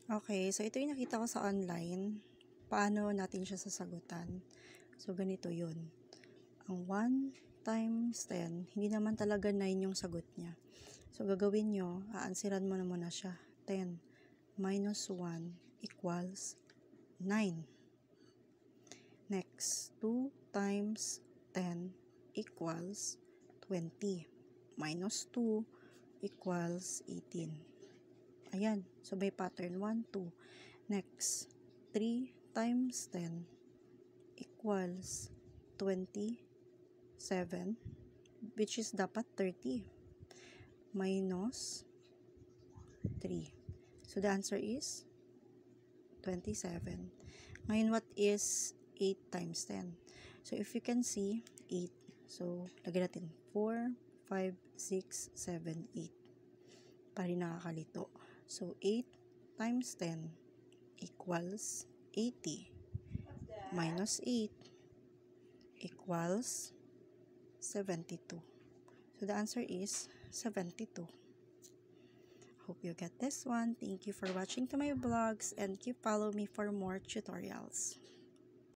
Okay, so ito yung nakita ko sa online. Paano natin siya sasagutan? So, ganito yun. Ang 1 times 10, hindi naman talaga 9 yung sagot niya. So, gagawin nyo, aansiran mo na muna siya. 10 minus 1 equals 9. Next, 2 times 10 equals 20. Minus 2 equals 18. Ayan. So, by pattern 1, 2. Next, 3 times 10 equals 27, which is dapat 30. Minus 3. So, the answer is 27. Ngayon, what is 8 times 10? So, if you can see, 8. So, lagyan natin 4, 5, 6, 7, 8. Para nakakalito. So, 8 times 10 equals 80. Minus 8 equals 72. So, the answer is 72. Hope you get this one. Thank you for watching to my vlogs and keep follow me for more tutorials.